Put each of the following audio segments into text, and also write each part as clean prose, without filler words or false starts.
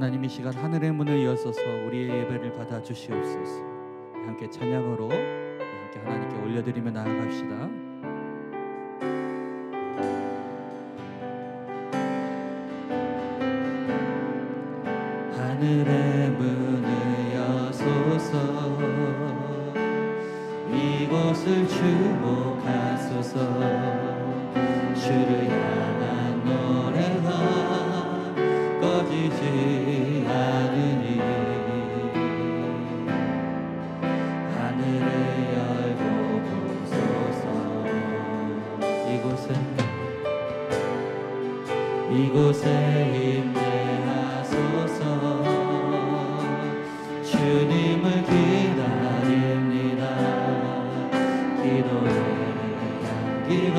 하나님 이 시간 하늘의 문을 여서서 우리의 예배를 받아 주시옵소서. 함께 찬양으로 함께 하나님께 올려드리며 나아갑시다. 하늘의 문을 여소서 이곳을 주목하소서. 주를 향한 노래가 꺼지지 않으니 하늘을 열고 보소서. 이곳에 임재하소서. 주님을 기다립니다. 기도의 향기가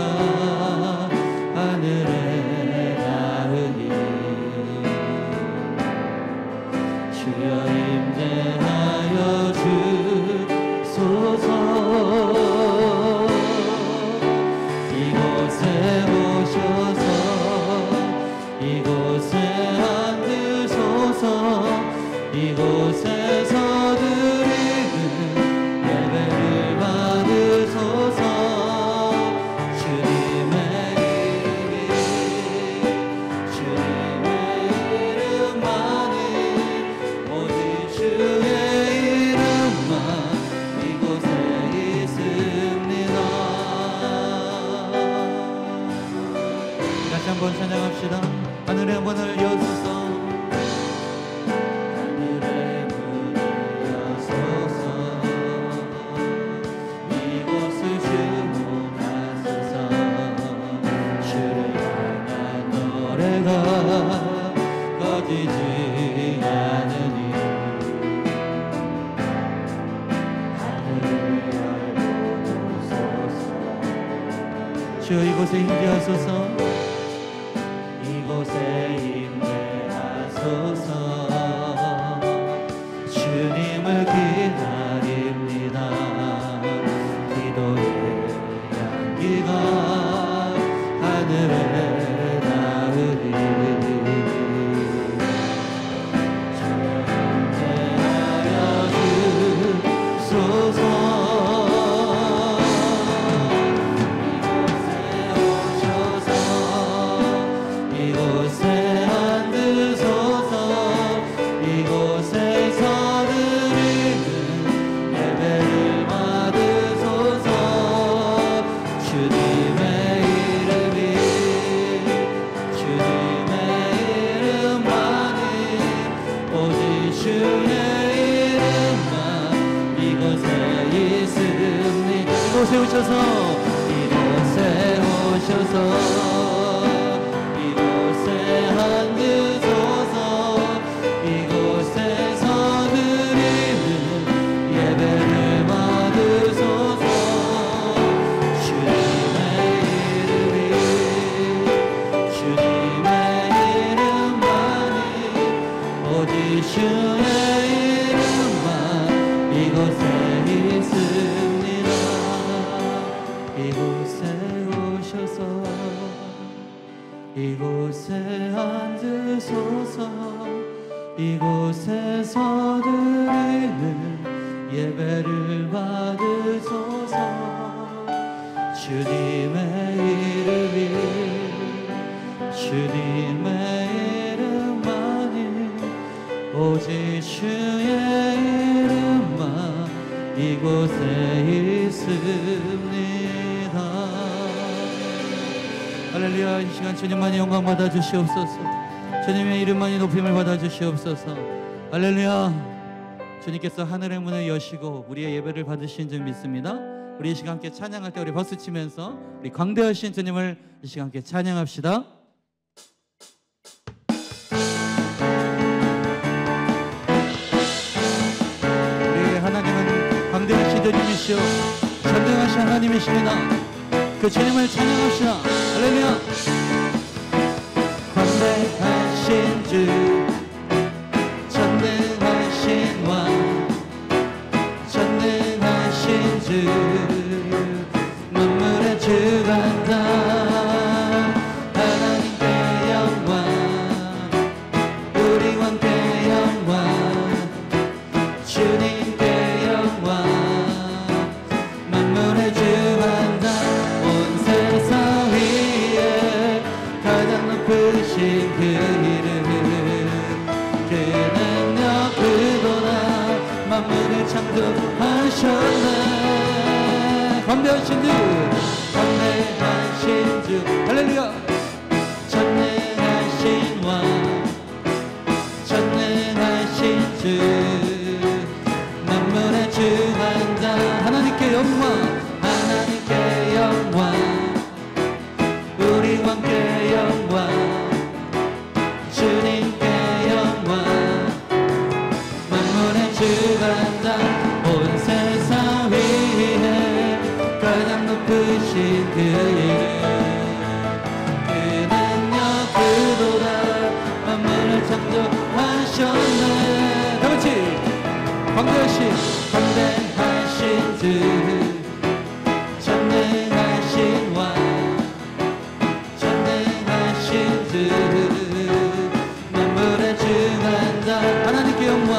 하늘에 닿으니 주여 임재하여 주소서. 이곳에 오셔서 이곳에 앉으소서. 이곳에서 드리는 예배를 받으소서. 주님의 이름만이 오직 주의 이름만 이곳에 있습니다. 다시 한번 찬양합시다. 하늘의 문을 여소서. 꺼지지 않으니 하늘을 열고 보소서. 주여 이곳에 임재하소서. 이곳에 임재하소서. 주님을 기다립니다. 기도의 향기가 하늘에 닿으니 이곳에 오셔서 이곳에 앉으소서. 이곳에서 드리는 예배를 받으소서. 주님의 이름만이 오직 주의 이름만 이곳에 있습니다. 이곳에 오셔서 이곳에 앉으소서. 이곳에서 드리는 예배를 받으소서. 주님의 이름만이 오직 주의 이름만 이곳에 있습니다. 할렐루야. 이 시간 주님만이 영광 받아 주시옵소서. 주님의 이름만이 높임을 받아 주시옵소서. 할렐루야. 주님께서 하늘의 문을 여시고 우리의 예배를 받으신 줄 믿습니다. 우리 이 시간 함께 찬양할 때 우리 박수 치면서 우리 광대하신 주님을 이 시간 함께 찬양합시다. 우리 하나님은 광대하신 주님이시오 전능하신 하나님이십니다. 그 주님을 찬양합시다. 할렐루야. 광대하신 주 전능하신 왕 전능하신 주 만물의 주관자 하나님께 영광 우리 왕께 그 이름 그는요 그도다 만물을 창조하셨네. 다같이 광대하신 주 전능하신 왕 전능하신 주 만물에 주관자 하나님께 영광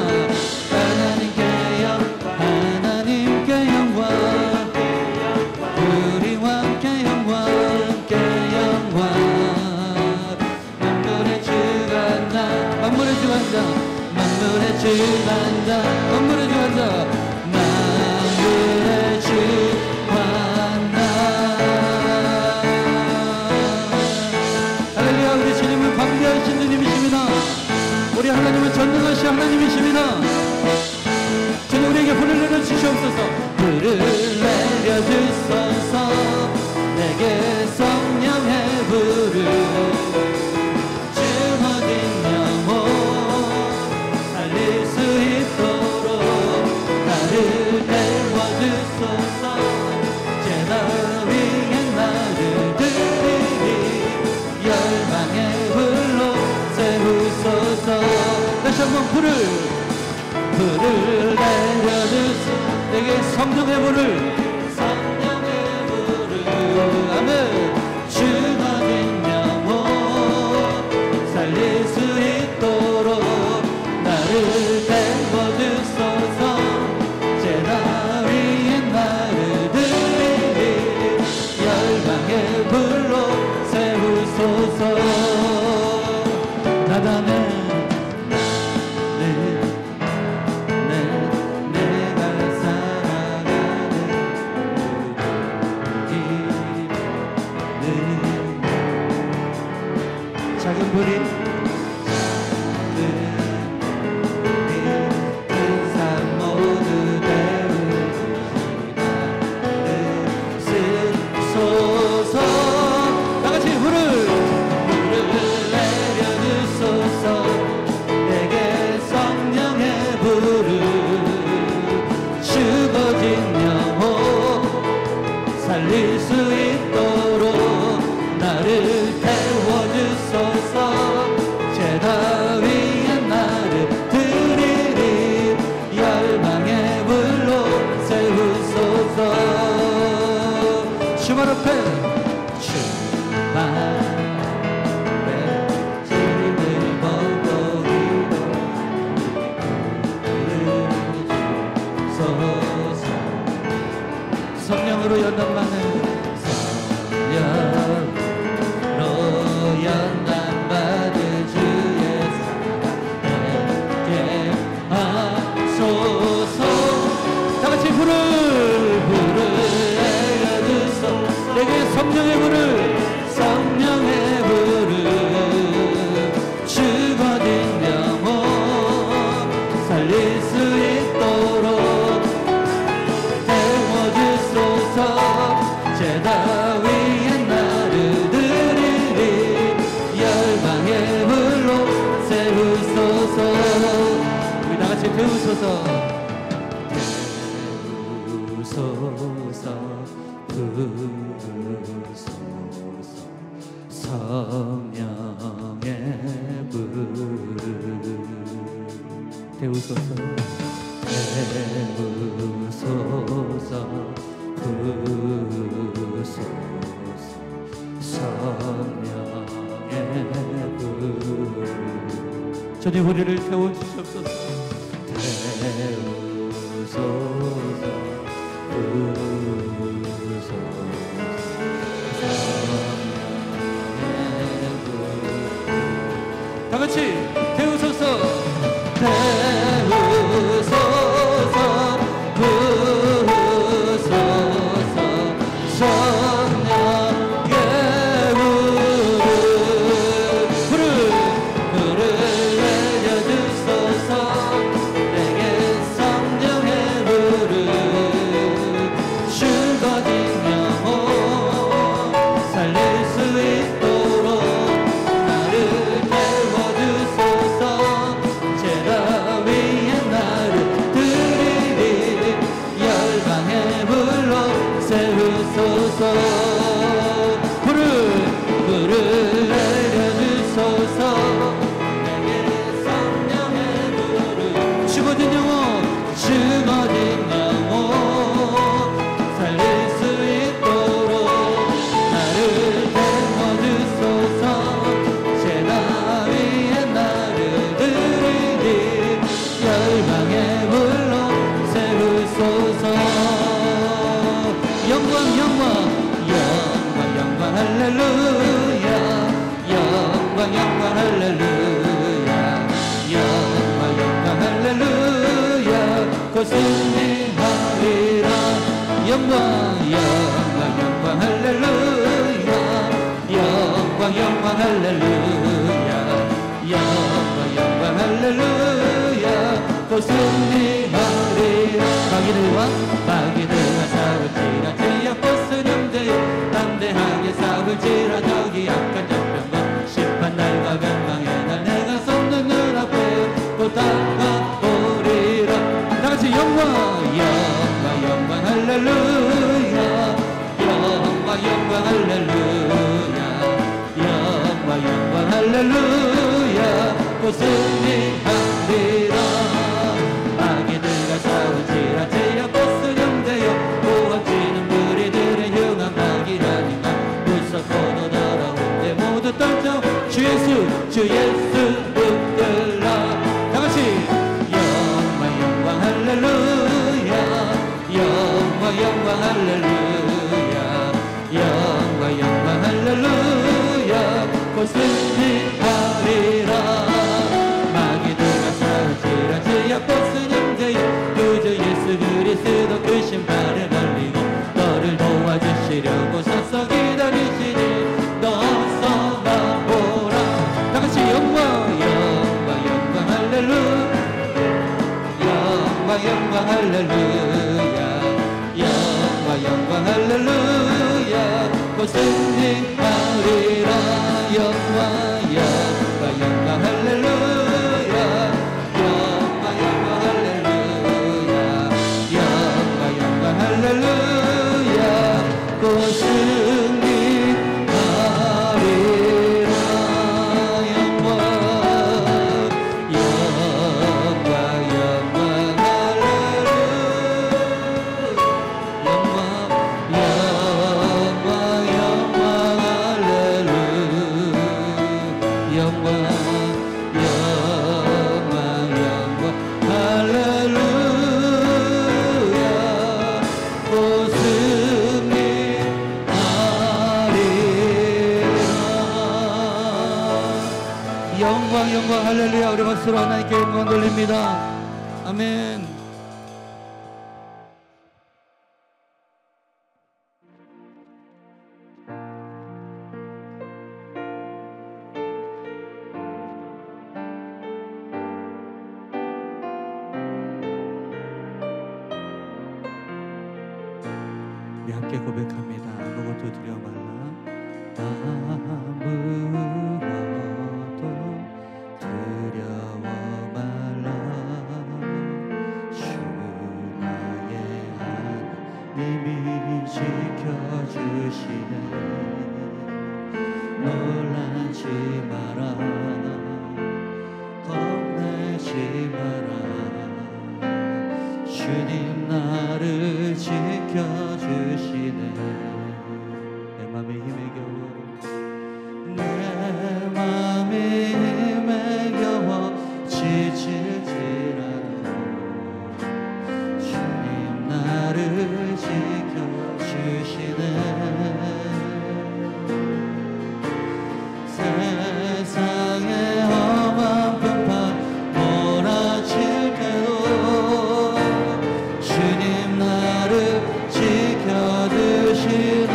하나님께 영광 우리와 함께 영광 만물에 주관자 만물에 주관자 만물에 주관자 만물에 주관자 만물에 주관자. 할렐루야. 우리 주님은 광대하신 주님이십니다. 우리 하나님은 전능하신 하나님이십니다. 주님 우리에게 불을 내려주시옵소서. 불을 내려주소서. 내게 성령의 불을 주어진 영혼 살릴 수 있도록 나를 태워주소서. 제다 위에 나를 들이리 열방의 불로 세우소서. 다시 한번 불을 내려주소서. 내게 성령의 불을 아멘. 주어진 영혼 살릴 수 있도록 나를 태워주소서. 제다 위에 나를 들이리 열방의 불로 세우소서. 나다네 내가 살아가는 작은 불이 큰 산 모두 태우소서. 다같이 불을 내려주소서. 내게 성령의 불을 죽어진 영혼 살릴 수 있도록 나를 태워주소서. 제다 위에 나를 들이리 열방의 불로 세우소서. 주말 앞에 주말 앞에 주님을 보고 기도하소서. 성령으로 연단받는 성령으로 연단받은 주의 사랑에게 하소서. 다같이 불을 내려주소서. 내게 성령의 불을 죽어진 영혼 살릴 수 있도록 태워주소서. 제다 위에 나를 들이리 열방의 불로 세우소서. 우리 다같이 태우소서. 성령의 불 태우소서. 성령의 불 주님 우리를 태워주시옵소서. 다같이 태우소서. 살릴 수 있도록 나를 태워주소서. 곧 승리하리라. 마귀들과 싸우지라 제압봇은 영대여 보험치는 무리들의 흉한 마귀라니까 무섭고도 더러운데 모두 떨쳐 주 예수 붙들라. 다같이 영광 할렐루야 영광 할렐루야 영광 할렐루야 곧 승리하리라. 마귀들과 싸우지라 제압봇은 영대여 그저 예수 그리스도 그 신발을 벌리고 너를 도와주시려고 서서 기다리시니 너 어서 나오라. 다같이 영광 할렐루야 영광 할렐루야 영광 할렐루야 곧 승리하리라. 영광 할렐루야 영광 할렐루야 영광 할렐루야 곧 승리하리라. 영광 할렐루야. 우리 박수로 하나님께 영광 돌립니다. 아멘. 우리 함께 고백합니다. 아무것도 두려워 말라. 지켜주시네. 놀라지 마라 겁내지 마라 주님 나를 지켜주시네. 내 맘에 힘에 겨워 내 맘에 힘에 겨워 지칠지라도 주님 나를 지켜주시네. 세상의 험한 편파 몰아칠 때도 주님 나를 지켜주시네.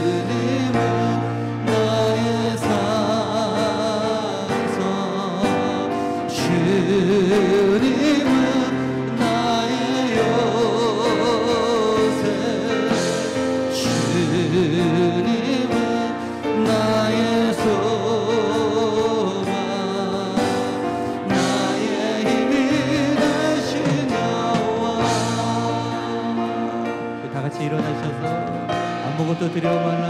주님은 나의 산성 주님은 나의 요새 주님은 나의 소망 나의 힘이 되신 여호와. 다같이 일어나셔서 아무것도 두려워 말라.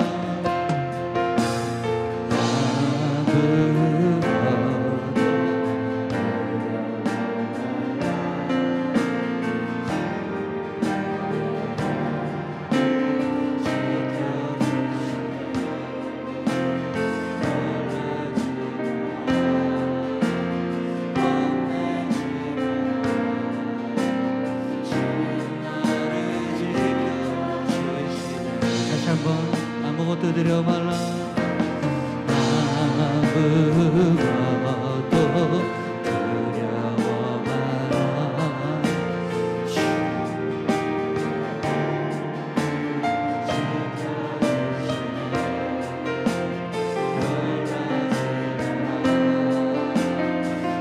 아무것도 두려워 말라. 아무것도 두려워 말라.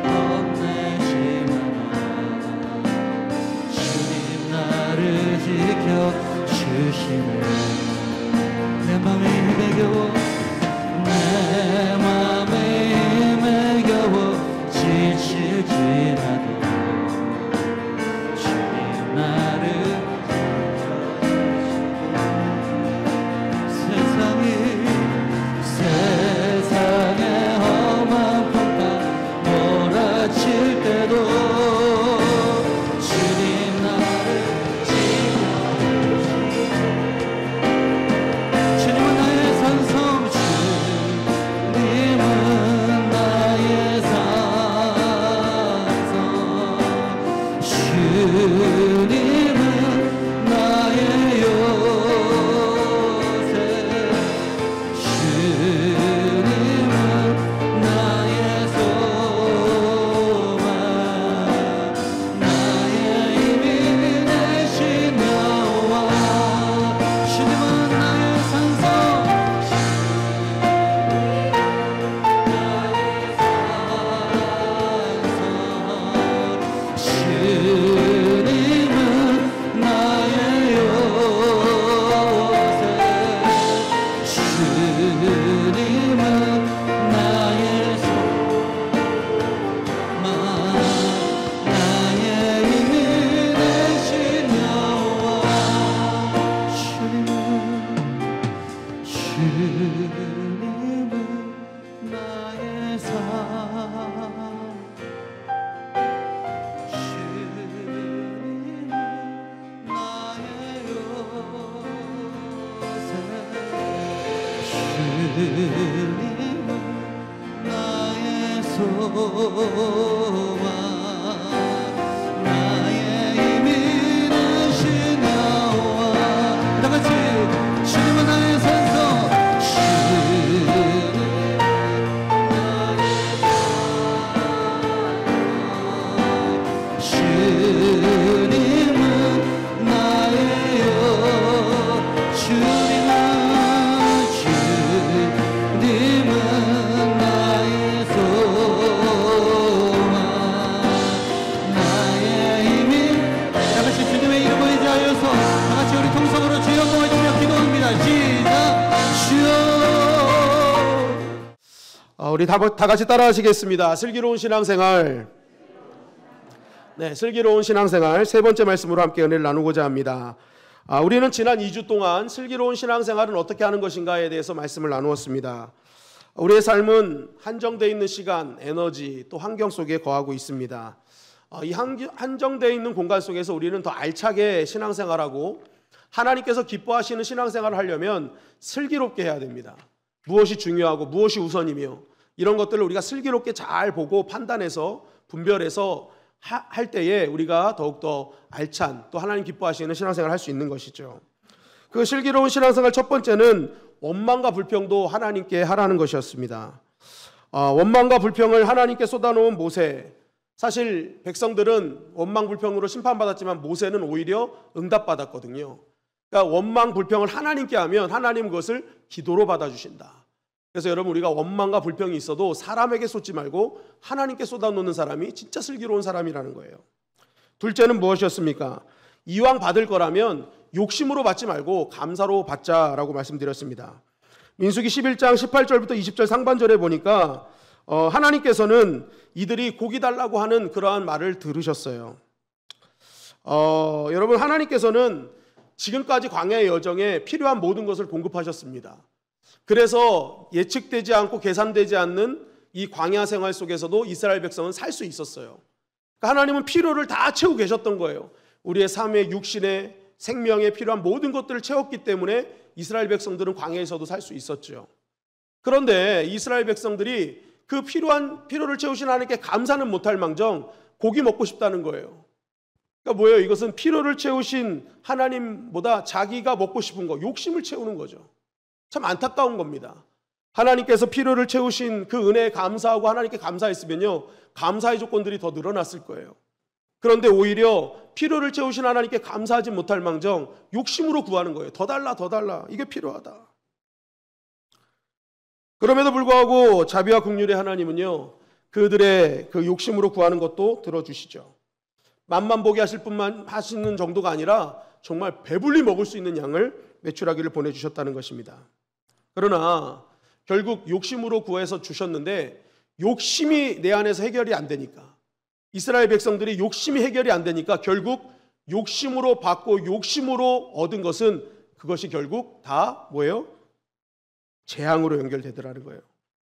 겁내지 마라. 주님 나를 지켜주시네. 내 맘에 힘에 겨워 내 맘에 힘에 겨워 지칠지라도 주님 나를 주님은 나의 소망 나의 힘이 되신 여호와 다같이 주님은 나의 산성 주님은 나의요 주님은 나의 소망 나의 힘이 다같이 주님의 이름을 의지하여서 다같이 우리 통성으로 주여 영광을 주며 기도합니다. 시작 주여 우리 다 같이 따라하시겠습니다. 슬기로운 신앙생활. 네, 슬기로운 신앙생활 세 번째 말씀으로 함께 은혜를 나누고자 합니다. 우리는 지난 2주 동안 슬기로운 신앙생활은 어떻게 하는 것인가에 대해서 말씀을 나누었습니다. 우리의 삶은 한정되어 있는 시간, 에너지, 또 환경 속에 거하고 있습니다. 이 한정되어 있는 공간 속에서 우리는 더 알차게 신앙생활하고 하나님께서 기뻐하시는 신앙생활을 하려면 슬기롭게 해야 됩니다. 무엇이 중요하고 무엇이 우선이며 이런 것들을 우리가 슬기롭게 잘 보고 판단해서 분별해서 할 때에 우리가 더욱더 알찬 또 하나님 기뻐하시는 신앙생활을 할 수 있는 것이죠. 그 슬기로운 신앙생활 첫 번째는 원망과 불평도 하나님께 하라는 것이었습니다. 원망과 불평을 하나님께 쏟아놓은 모세, 사실 백성들은 원망 불평으로 심판받았지만 모세는 오히려 응답받았거든요. 그러니까 원망 불평을 하나님께 하면 하나님 그것을 기도로 받아주신다. 그래서 여러분 우리가 원망과 불평이 있어도 사람에게 쏟지 말고 하나님께 쏟아놓는 사람이 진짜 슬기로운 사람이라는 거예요. 둘째는 무엇이었습니까? 이왕 받을 거라면 욕심으로 받지 말고 감사로 받자라고 말씀드렸습니다. 민수기 11장 18절부터 20절 상반절에 보니까 하나님께서는 이들이 고기 달라고 하는 그러한 말을 들으셨어요. 여러분 하나님께서는 지금까지 광야의 여정에 필요한 모든 것을 공급하셨습니다. 그래서 예측되지 않고 계산되지 않는 이 광야 생활 속에서도 이스라엘 백성은 살 수 있었어요. 그러니까 하나님은 필요를 다 채우고 계셨던 거예요. 우리의 삶의 육신의 생명에 필요한 모든 것들을 채웠기 때문에 이스라엘 백성들은 광야에서도 살 수 있었죠. 그런데 이스라엘 백성들이 그 필요를 채우신 하나님께 감사는 못할 망정 고기 먹고 싶다는 거예요. 그러니까 뭐예요? 이것은 필요를 채우신 하나님보다 자기가 먹고 싶은 거, 욕심을 채우는 거죠. 참 안타까운 겁니다. 하나님께서 필요를 채우신 그 은혜에 감사하고 하나님께 감사했으면요, 감사의 조건들이 더 늘어났을 거예요. 그런데 오히려 필요를 채우신 하나님께 감사하지 못할 망정 욕심으로 구하는 거예요. 더 달라, 더 달라. 이게 필요하다. 그럼에도 불구하고 자비와 긍휼의 하나님은요, 그들의 그 욕심으로 구하는 것도 들어주시죠. 맛만 보게 하실 뿐만 하시는 정도가 아니라 정말 배불리 먹을 수 있는 양을 매출하기를 보내주셨다는 것입니다. 그러나 결국 욕심으로 구해서 주셨는데 욕심이 내 안에서 해결이 안 되니까, 이스라엘 백성들이 욕심이 해결이 안 되니까 결국 욕심으로 받고 욕심으로 얻은 것은 그것이 결국 다 뭐예요? 재앙으로 연결되더라는 거예요.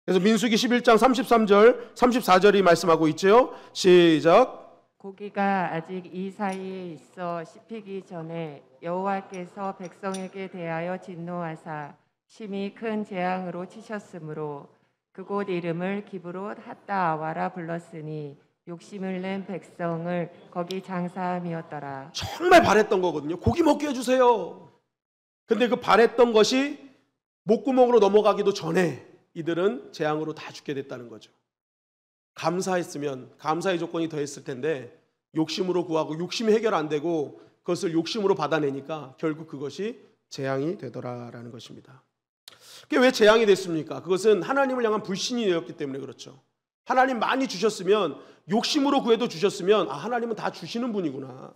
그래서 민수기 11장 33절, 34절이 말씀하고 있죠. 시작. 고기가 아직 이 사이에 있어 씹히기 전에 여호와께서 백성에게 대하여 진노하사 심히 큰 재앙으로 치셨으므로 그곳 이름을 기브롯 핫다아와라 불렀으니 욕심을 낸 백성을 거기 장사함이었더라. 정말 바랬던 거거든요. 고기 먹게 해주세요. 근데 그 바랬던 것이 목구멍으로 넘어가기도 전에 이들은 재앙으로 다 죽게 됐다는 거죠. 감사했으면 감사의 조건이 더했을 텐데 욕심으로 구하고 욕심이 해결 안 되고 그것을 욕심으로 받아내니까 결국 그것이 재앙이 되더라라는 것입니다. 그게 왜 재앙이 됐습니까? 그것은 하나님을 향한 불신이 되었기 때문에 그렇죠. 하나님 많이 주셨으면, 욕심으로 구해도 주셨으면, 아, 하나님은 다 주시는 분이구나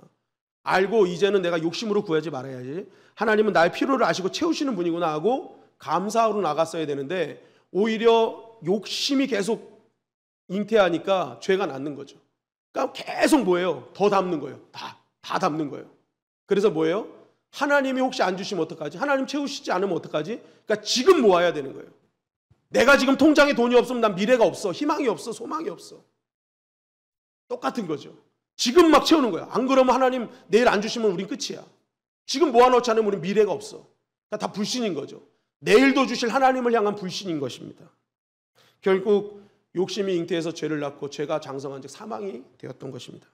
알고 이제는 내가 욕심으로 구하지 말아야지, 하나님은 나의 필요를 아시고 채우시는 분이구나 하고 감사하러 나갔어야 되는데 오히려 욕심이 계속 잉태하니까 죄가 낳는 거죠. 그러니까 계속 뭐예요? 더 담는 거예요. 다 담는 거예요. 그래서 뭐예요? 하나님이 혹시 안 주시면 어떡하지? 하나님 채우시지 않으면 어떡하지? 그러니까 지금 모아야 되는 거예요. 내가 지금 통장에 돈이 없으면 난 미래가 없어, 희망이 없어, 소망이 없어. 똑같은 거죠. 지금 막 채우는 거야. 안 그러면 하나님 내일 안 주시면 우린 끝이야. 지금 모아놓지 않으면 우린 미래가 없어. 그러니까 다 불신인 거죠. 내일도 주실 하나님을 향한 불신인 것입니다. 결국 욕심이 잉태해서 죄를 낳고 죄가 장성한 즉 사망이 되었던 것입니다.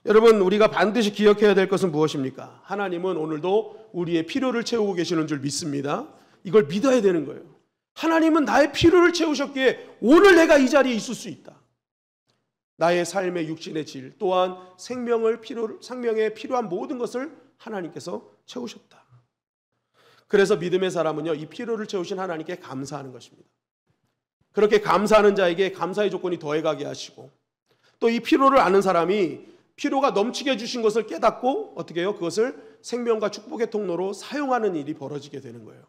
여러분, 우리가 반드시 기억해야 될 것은 무엇입니까? 하나님은 오늘도 우리의 필요를 채우고 계시는 줄 믿습니다. 이걸 믿어야 되는 거예요. 하나님은 나의 필요를 채우셨기에 오늘 내가 이 자리에 있을 수 있다. 나의 삶의 육신의 질 또한 생명에 필요한 모든 것을 하나님께서 채우셨다. 그래서 믿음의 사람은요, 이 필요를 채우신 하나님께 감사하는 것입니다. 그렇게 감사하는 자에게 감사의 조건이 더해가게 하시고, 또 이 필요를 아는 사람이 필요가 넘치게 해주신 것을 깨닫고 어떻게 해요? 그것을 생명과 축복의 통로로 사용하는 일이 벌어지게 되는 거예요.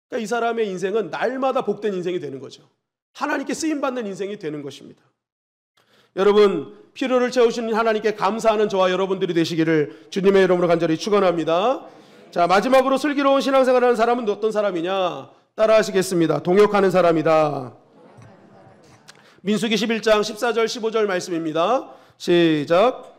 그러니까 이 사람의 인생은 날마다 복된 인생이 되는 거죠. 하나님께 쓰임받는 인생이 되는 것입니다. 여러분, 필요를 채우시는 하나님께 감사하는 저와 여러분들이 되시기를 주님의 이름으로 간절히 축원합니다. 자, 마지막으로 슬기로운 신앙생활을 하는 사람은 어떤 사람이냐? 따라하시겠습니다. 동역하는 사람이다. 민수기 11장 14절 15절 말씀입니다. 시작.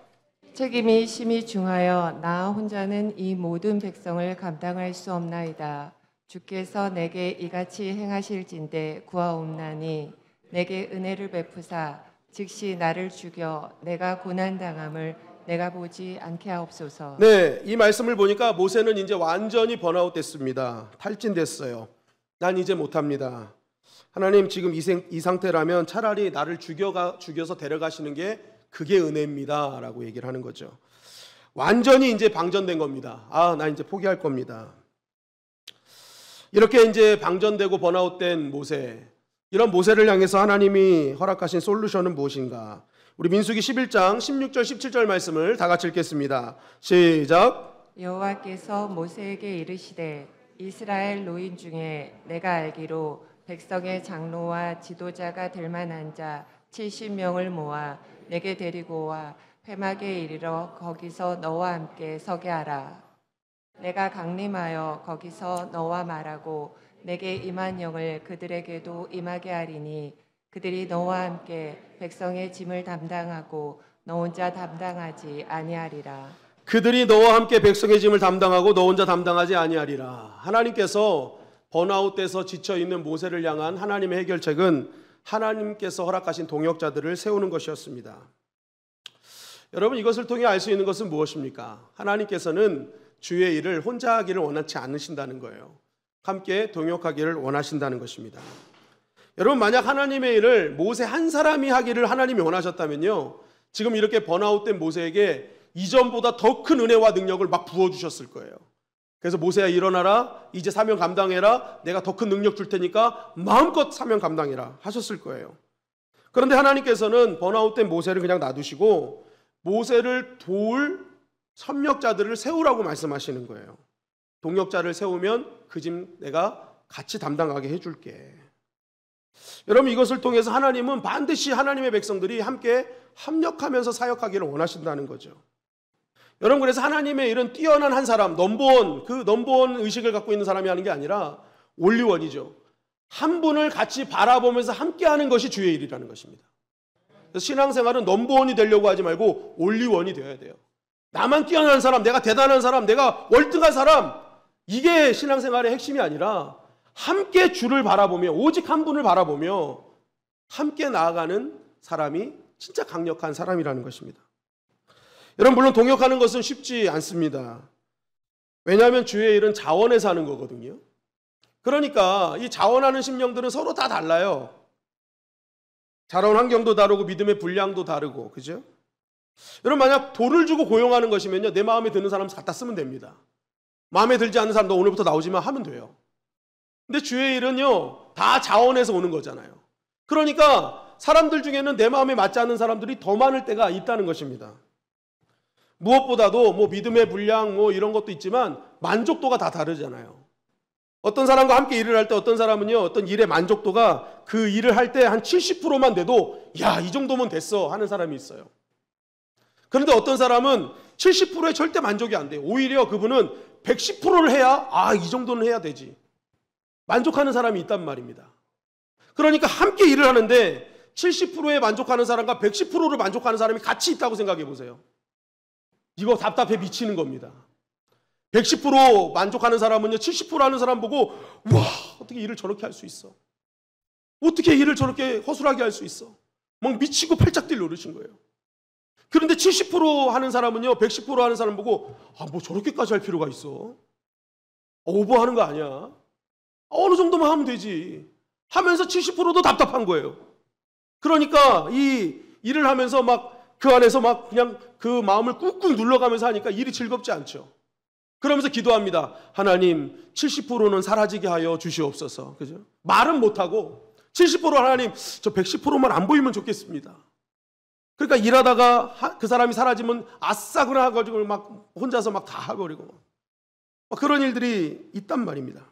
책임이 심히 중하여 나 혼자는 이 모든 백성을 감당할 수 없나이다. 주께서 내게 이같이 행하실진대 구하옵나니 내게 은혜를 베푸사 즉시 나를 죽여 내가 고난당함을 내가 보지 않게 하옵소서. 네, 이 말씀을 보니까 모세는 이제 완전히 번아웃 됐습니다. 탈진됐어요. 난 이제 못합니다. 하나님, 지금 이 상태라면 차라리 나를 죽여서 데려가시는 게 그게 은혜입니다 라고 얘기를 하는 거죠. 완전히 이제 방전된 겁니다. 나 이제 포기할 겁니다. 이렇게 이제 방전되고 번아웃된 모세, 이런 모세를 향해서 하나님이 허락하신 솔루션은 무엇인가? 우리 민수기 11장 16절 17절 말씀을 다 같이 읽겠습니다. 시작. 여호와께서 모세에게 이르시되 이스라엘 노인 중에 내가 알기로 백성의 장로와 지도자가 될 만한 자 70명을 모아 내게 데리고 와 회막에 이르러 거기서 너와 함께 서게 하라. 내가 강림하여 거기서 너와 말하고 내게 임한 영을 그들에게도 임하게 하리니 그들이 너와 함께 백성의 짐을 담당하고 너 혼자 담당하지 아니하리라. 그들이 너와 함께 백성의 짐을 담당하고 너 혼자 담당하지 아니하리라. 하나님께서 번아웃돼서 지쳐있는 모세를 향한 하나님의 해결책은 하나님께서 허락하신 동역자들을 세우는 것이었습니다. 여러분, 이것을 통해 알 수 있는 것은 무엇입니까? 하나님께서는 주의 일을 혼자 하기를 원하지 않으신다는 거예요. 함께 동역하기를 원하신다는 것입니다. 여러분, 만약 하나님의 일을 모세 한 사람이 하기를 하나님이 원하셨다면요, 지금 이렇게 번아웃된 모세에게 이전보다 더 큰 은혜와 능력을 막 부어주셨을 거예요. 그래서 모세야 일어나라, 이제 사명 감당해라, 내가 더 큰 능력 줄 테니까 마음껏 사명 감당해라 하셨을 거예요. 그런데 하나님께서는 번아웃된 모세를 그냥 놔두시고 모세를 도울 협력자들을 세우라고 말씀하시는 거예요. 동역자를 세우면 그 짐 내가 같이 담당하게 해줄게. 여러분, 이것을 통해서 하나님은 반드시 하나님의 백성들이 함께 협력하면서 사역하기를 원하신다는 거죠. 여러분, 그래서 하나님의 일은 뛰어난 한 사람, 넘버원 의식을 갖고 있는 사람이 하는 게 아니라 올리원이죠. 한 분을 같이 바라보면서 함께하는 것이 주의 일이라는 것입니다. 그래서 신앙생활은 넘버원이 되려고 하지 말고 올리원이 되어야 돼요. 나만 뛰어난 사람, 내가 대단한 사람, 내가 월등한 사람, 이게 신앙생활의 핵심이 아니라 함께 주를 바라보며 오직 한 분을 바라보며 함께 나아가는 사람이 진짜 강력한 사람이라는 것입니다. 여러분, 물론 동역하는 것은 쉽지 않습니다. 왜냐하면 주의 일은 자원해서 하는 거거든요. 그러니까 이 자원하는 심령들은 서로 다 달라요. 자라온 환경도 다르고 믿음의 분량도 다르고, 그죠? 여러분, 만약 돈을 주고 고용하는 것이면요, 내 마음에 드는 사람 갖다 쓰면 됩니다. 마음에 들지 않는 사람 너 오늘부터 나오지만 하면 돼요. 근데 주의 일은요, 다 자원해서 오는 거잖아요. 그러니까 사람들 중에는 내 마음에 맞지 않는 사람들이 더 많을 때가 있다는 것입니다. 무엇보다도 뭐 믿음의 분량 뭐 이런 것도 있지만 만족도가 다 다르잖아요. 어떤 사람과 함께 일을 할 때 어떤 사람은요, 어떤 일의 만족도가 그 일을 할 때 한 70%만 돼도 야, 이 정도면 됐어 하는 사람이 있어요. 그런데 어떤 사람은 70%에 절대 만족이 안 돼요. 오히려 그분은 110%를 해야 이 정도는 해야 되지. 만족하는 사람이 있단 말입니다. 그러니까 함께 일을 하는데 70%에 만족하는 사람과 110%를 만족하는 사람이 같이 있다고 생각해 보세요. 이거 답답해 미치는 겁니다. 110% 만족하는 사람은요 70% 하는 사람 보고 와 어떻게 일을 저렇게 할 수 있어? 어떻게 일을 저렇게 허술하게 할 수 있어? 막 미치고 팔짝 뛸 노릇인 거예요. 그런데 70% 하는 사람은요 110% 하는 사람 보고 뭐 저렇게까지 할 필요가 있어? 오버하는 거 아니야? 어느 정도만 하면 되지 하면서 70%도 답답한 거예요. 그러니까 이 일을 하면서 막 그 안에서 막 그냥 그 마음을 꾹꾹 눌러가면서 하니까 일이 즐겁지 않죠. 그러면서 기도합니다. 하나님 70%는 사라지게 하여 주시옵소서. 그죠? 말은 못하고 70% 하나님 저 110%만 안 보이면 좋겠습니다. 그러니까 일하다가 그 사람이 사라지면 아싸 그래 가지고 막 혼자서 막 다 하버리고 막 그런 일들이 있단 말입니다.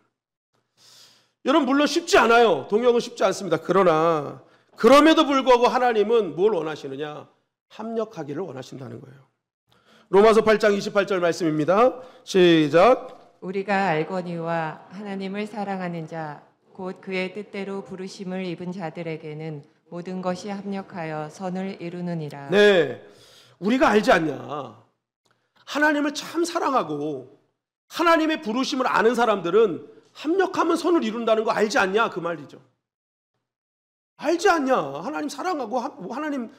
여러분 물론 쉽지 않아요. 동역은 쉽지 않습니다. 그러나 그럼에도 불구하고 하나님은 뭘 원하시느냐? 합력하기를 원하신다는 거예요. 로마서 8장 28절 말씀입니다. 시작. 우리가 알거니와 하나님을 사랑하는 자 곧 그의 뜻대로 부르심을 입은 자들에게는 모든 것이 합력하여 선을 이루느니라. 네, 우리가 알지 않냐? 하나님을 참 사랑하고 하나님의 부르심을 아는 사람들은 합력하면 선을 이룬다는 거 알지 않냐? 그 말이죠. 알지 않냐? 하나님 사랑하고 하나님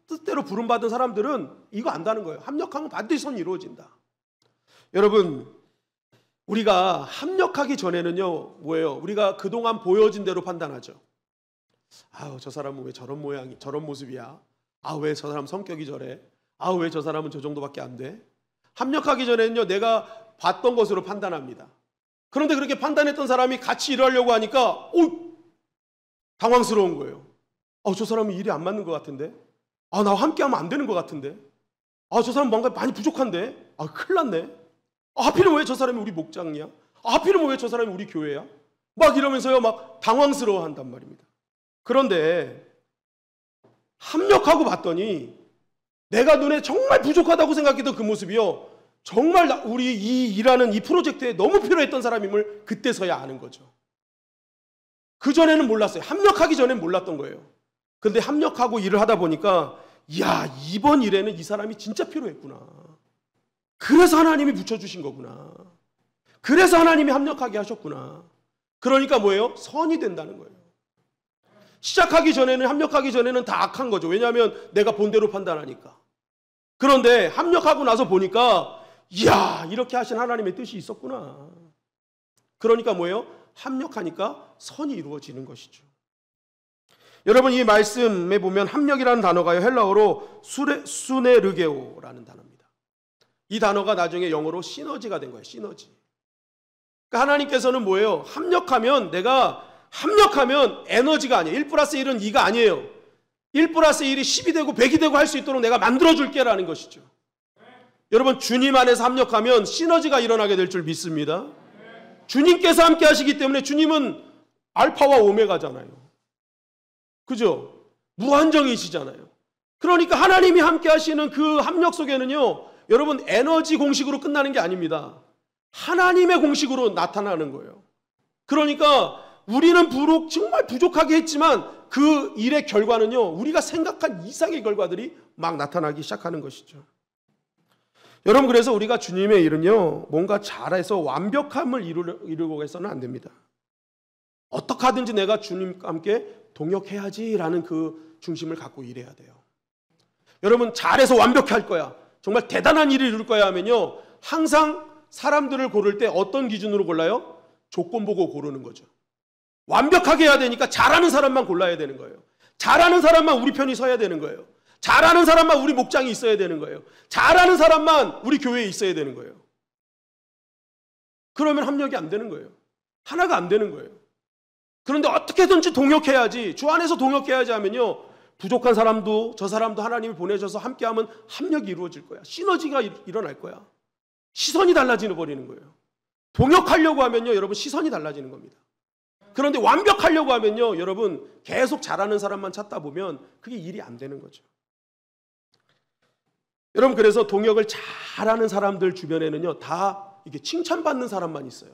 뜻대로 부름받은 사람들은 이거 안다는 거예요. 합력하면 반드시 선이 이루어진다. 여러분 우리가 합력하기 전에는요 뭐예요? 우리가 그동안 보여진 대로 판단하죠. 저 사람은 왜 저런 모양이 저런 모습이야? 왜 저 사람 성격이 저래? 왜 저 사람은 저 정도밖에 안 돼? 합력하기 전에는요 내가 봤던 것으로 판단합니다. 그런데 그렇게 판단했던 사람이 같이 일하려고 하니까 당황스러운 거예요. 저 사람은 일이 안 맞는 것 같은데? 나 함께하면 안 되는 것 같은데? 저 사람 뭔가 많이 부족한데? 큰일 났네. 하필이면 왜 저 사람이 우리 목장이야? 하필이면 왜 저 사람이 우리 교회야? 막 이러면서요 막 당황스러워한단 말입니다. 그런데 합력하고 봤더니 내가 눈에 정말 부족하다고 생각했던 그 모습이요 정말 우리 이 일하는 이 프로젝트에 너무 필요했던 사람임을 그때서야 아는 거죠. 그전에는 몰랐어요. 합력하기 전엔 몰랐던 거예요. 근데 합력하고 일을 하다 보니까 이번 일에는 이 사람이 진짜 필요했구나. 그래서 하나님이 붙여주신 거구나. 그래서 하나님이 합력하게 하셨구나. 그러니까 뭐예요? 선이 된다는 거예요. 시작하기 전에는 합력하기 전에는 다 악한 거죠. 왜냐하면 내가 본대로 판단하니까. 그런데 합력하고 나서 보니까 이렇게 하신 하나님의 뜻이 있었구나. 그러니까 뭐예요? 합력하니까 선이 이루어지는 것이죠. 여러분 이 말씀에 보면 합력이라는 단어가요 헬라어로 수네르게오라는 단어입니다. 이 단어가 나중에 영어로 시너지가 된 거예요. 시너지. 그러니까 하나님께서는 뭐예요? 내가 합력하면 에너지가 아니에요. 1 플러스 1은 2가 아니에요. 1 플러스 1이 10이 되고 100이 되고 할 수 있도록 내가 만들어줄게라는 것이죠. 여러분 주님 안에서 합력하면 시너지가 일어나게 될 줄 믿습니다. 주님께서 함께 하시기 때문에 주님은 알파와 오메가잖아요. 그죠? 무한정이시잖아요. 그러니까 하나님이 함께 하시는 그 합력 속에는요 여러분 에너지 공식으로 끝나는 게 아닙니다. 하나님의 공식으로 나타나는 거예요. 그러니까 우리는 정말 부족하게 했지만 그 일의 결과는요 우리가 생각한 이상의 결과들이 막 나타나기 시작하는 것이죠. 여러분 그래서 우리가 주님의 일은요 뭔가 잘해서 완벽함을 이루고 해서는 안 됩니다. 어떻게 하든지 내가 주님과 함께 동역해야지라는 그 중심을 갖고 일해야 돼요. 여러분 잘해서 완벽히 할 거야. 정말 대단한 일을 이룰 거야 하면요 항상 사람들을 고를 때 어떤 기준으로 골라요? 조건 보고 고르는 거죠. 완벽하게 해야 되니까 잘하는 사람만 골라야 되는 거예요. 잘하는 사람만 우리 편이 서야 되는 거예요. 잘하는 사람만 우리 목장이 있어야 되는 거예요. 잘하는 사람만 우리 교회에 있어야 되는 거예요. 그러면 합력이 안 되는 거예요. 하나가 안 되는 거예요. 그런데 어떻게든지 동역해야지, 주 안에서 동역해야지 하면요 부족한 사람도 저 사람도 하나님이 보내셔서 함께하면 합력이 이루어질 거야. 시너지가 일어날 거야. 시선이 달라지는 버리는 거예요. 동역하려고 하면요 여러분 시선이 달라지는 겁니다. 그런데 완벽하려고 하면요 여러분 계속 잘하는 사람만 찾다 보면 그게 일이 안 되는 거죠. 여러분 그래서 동역을 잘하는 사람들 주변에는요 다 이게 칭찬받는 사람만 있어요.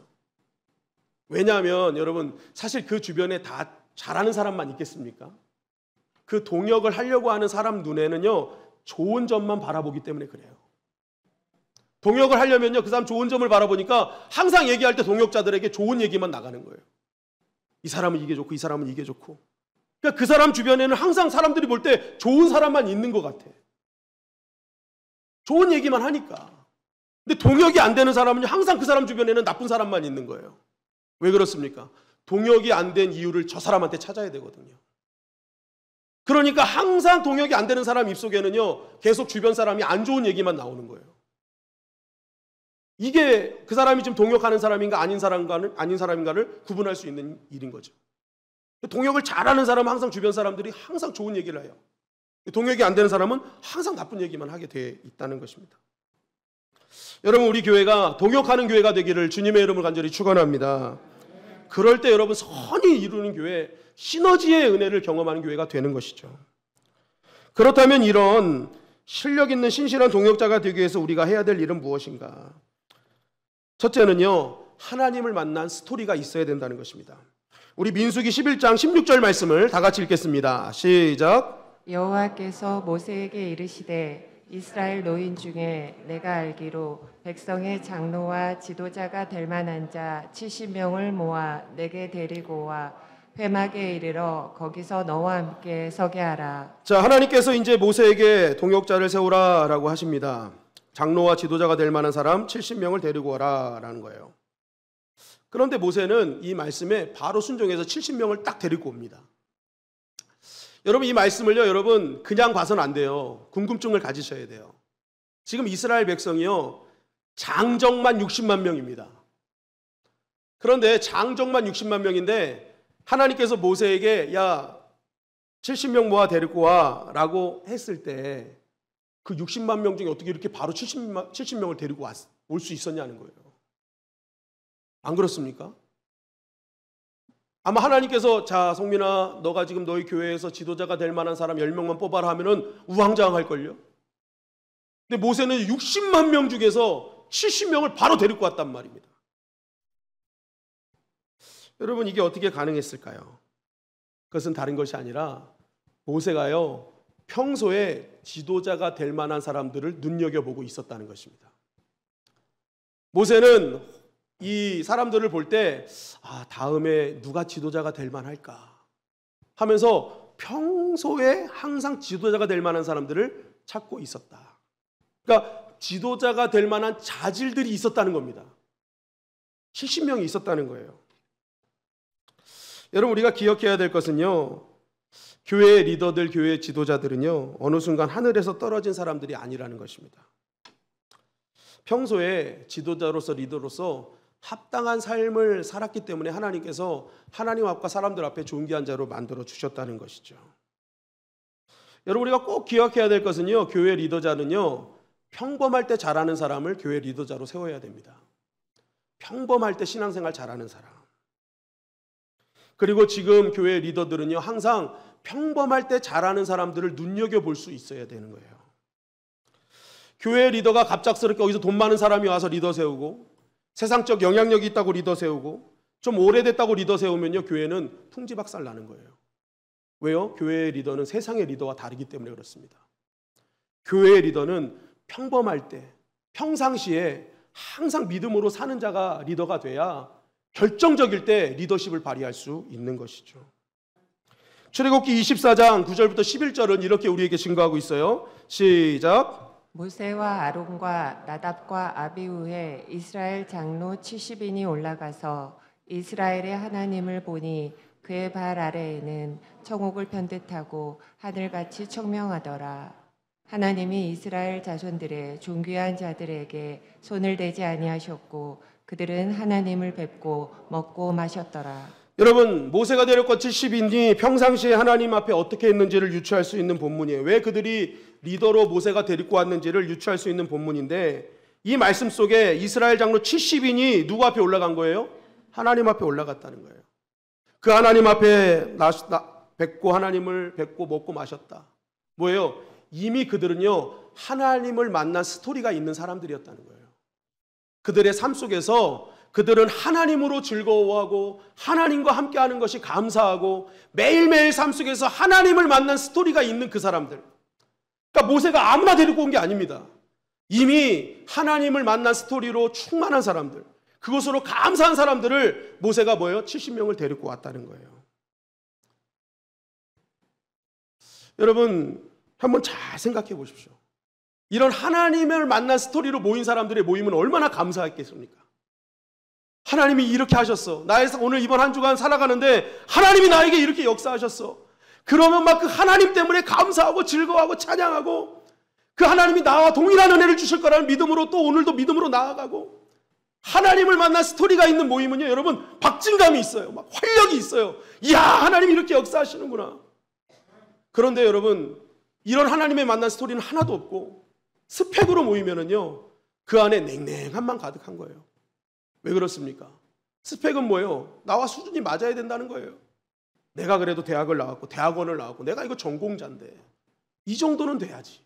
왜냐하면 여러분 사실 그 주변에 다 잘하는 사람만 있겠습니까? 그 동역을 하려고 하는 사람 눈에는요 좋은 점만 바라보기 때문에 그래요. 동역을 하려면요, 그 사람 좋은 점을 바라보니까 항상 얘기할 때 동역자들에게 좋은 얘기만 나가는 거예요. 이 사람은 이게 좋고 이 사람은 이게 좋고. 그러니까 그 사람 주변에는 항상 사람들이 볼 때 좋은 사람만 있는 것 같아. 좋은 얘기만 하니까. 근데 동역이 안 되는 사람은요, 항상 그 사람 주변에는 나쁜 사람만 있는 거예요. 왜 그렇습니까? 동역이 안 된 이유를 저 사람한테 찾아야 되거든요. 그러니까 항상 동역이 안 되는 사람 입속에는요, 계속 주변 사람이 안 좋은 얘기만 나오는 거예요. 이게 그 사람이 지금 동역하는 사람인가 아닌 사람인가를 구분할 수 있는 일인 거죠. 동역을 잘하는 사람은 항상 주변 사람들이 항상 좋은 얘기를 해요. 동역이 안 되는 사람은 항상 나쁜 얘기만 하게 돼 있다는 것입니다. 여러분, 우리 교회가 동역하는 교회가 되기를 주님의 이름을 간절히 축원합니다. 그럴 때 여러분, 선이 이루는 교회, 시너지의 은혜를 경험하는 교회가 되는 것이죠. 그렇다면 이런 실력 있는 신실한 동역자가 되기 위해서 우리가 해야 될 일은 무엇인가? 첫째는요, 하나님을 만난 스토리가 있어야 된다는 것입니다. 우리 민수기 11장 16절 말씀을 다 같이 읽겠습니다. 시작. 여호와께서 모세에게 이르시되 이스라엘 노인 중에 내가 알기로 백성의 장로와 지도자가 될 만한 자 70명을 모아 내게 데리고 와 회막에 이르러 거기서 너와 함께 서게 하라. 자, 하나님께서 이제 모세에게 동역자를 세우라라고 하십니다. 장로와 지도자가 될 만한 사람 70명을 데리고 와라라는 거예요. 그런데 모세는 이 말씀에 바로 순종해서 70명을 딱 데리고 옵니다. 여러분, 이 말씀을요, 여러분 그냥 봐서는 안 돼요. 궁금증을 가지셔야 돼요. 지금 이스라엘 백성이요, 장정만 60만 명입니다. 그런데 장정만 60만 명인데 하나님께서 모세에게 야 70명 모아 데리고 와 라고 했을 때 그 60만 명 중에 어떻게 이렇게 바로 70명을 데리고 올 수 있었냐는 거예요. 안 그렇습니까? 아마 하나님께서 자 성민아, 너가 지금 너희 교회에서 지도자가 될 만한 사람 10명만 뽑아라 하면은 우왕좌왕할걸요. 근데 모세는 60만 명 중에서 70명을 바로 데리고 왔단 말입니다. 여러분, 이게 어떻게 가능했을까요? 그것은 다른 것이 아니라 모세가요, 평소에 지도자가 될 만한 사람들을 눈여겨보고 있었다는 것입니다. 모세는 이 사람들을 볼 때 다음에 누가 지도자가 될 만할까 하면서 평소에 항상 지도자가 될 만한 사람들을 찾고 있었다. 그러니까 지도자가 될 만한 자질들이 있었다는 겁니다. 70명이 있었다는 거예요. 여러분, 우리가 기억해야 될 것은요, 교회의 리더들, 교회의 지도자들은요, 어느 순간 하늘에서 떨어진 사람들이 아니라는 것입니다. 평소에 지도자로서 리더로서 합당한 삶을 살았기 때문에 하나님께서 하나님 앞과 사람들 앞에 존귀한 자로 만들어 주셨다는 것이죠. 여러분, 우리가 꼭 기억해야 될 것은요, 교회 리더자는요, 평범할 때 잘하는 사람을 교회 리더자로 세워야 됩니다. 평범할 때 신앙생활 잘하는 사람. 그리고 지금 교회 리더들은요, 항상 평범할 때 잘하는 사람들을 눈여겨볼 수 있어야 되는 거예요. 교회 리더가 갑작스럽게 어디서 돈 많은 사람이 와서 리더 세우고 세상적 영향력이 있다고 리더 세우고 좀 오래됐다고 리더 세우면요, 교회는 풍지박살 나는 거예요. 왜요? 교회의 리더는 세상의 리더와 다르기 때문에 그렇습니다. 교회의 리더는 평범할 때, 평상시에 항상 믿음으로 사는 자가 리더가 돼야 결정적일 때 리더십을 발휘할 수 있는 것이죠. 출애굽기 24장 9절부터 11절은 이렇게 우리에게 증거하고 있어요. 시작. 모세와 아론과 나답과 아비후에 이스라엘 장로 70인이 올라가서 이스라엘의 하나님을 보니 그의 발 아래에는 청옥을 편듯하고 하늘같이 청명하더라. 하나님이 이스라엘 자손들의 존귀한 자들에게 손을 대지 아니하셨고 그들은 하나님을 뵙고 먹고 마셨더라. 여러분, 모세가 데려온 70인이 평상시에 하나님 앞에 어떻게 했는지를 유추할 수 있는 본문이에요. 왜 그들이 리더로 모세가 데리고 왔는지를 유추할 수 있는 본문인데, 이 말씀 속에 이스라엘 장로 70인이 누구 앞에 올라간 거예요? 하나님 앞에 올라갔다는 거예요. 그 하나님 앞에 뵙고 하나님을 뵙고 먹고 마셨다. 뭐예요? 이미 그들은요, 하나님을 만난 스토리가 있는 사람들이었다는 거예요. 그들의 삶 속에서 그들은 하나님으로 즐거워하고 하나님과 함께하는 것이 감사하고 매일매일 삶 속에서 하나님을 만난 스토리가 있는 그 사람들. 그러니까 모세가 아무나 데리고 온 게 아닙니다. 이미 하나님을 만난 스토리로 충만한 사람들, 그것으로 감사한 사람들을 모세가 뭐예요? 70명을 데리고 왔다는 거예요. 여러분 한번 잘 생각해 보십시오. 이런 하나님을 만난 스토리로 모인 사람들의 모임은 얼마나 감사했겠습니까? 하나님이 이렇게 하셨어. 나에서 오늘 이번 한 주간 살아가는데 하나님이 나에게 이렇게 역사하셨어. 그러면 막 그 하나님 때문에 감사하고 즐거워하고 찬양하고 그 하나님이 나와 동일한 은혜를 주실 거라는 믿음으로 또 오늘도 믿음으로 나아가고, 하나님을 만난 스토리가 있는 모임은요, 여러분 박진감이 있어요. 막 활력이 있어요. 이야, 하나님이 이렇게 역사하시는구나. 그런데 여러분, 이런 하나님의 만난 스토리는 하나도 없고 스펙으로 모이면은요, 그 안에 냉랭함만 가득한 거예요. 왜 그렇습니까? 스펙은 뭐예요? 나와 수준이 맞아야 된다는 거예요. 내가 그래도 대학을 나왔고 대학원을 나왔고 내가 이거 전공자인데 이 정도는 돼야지.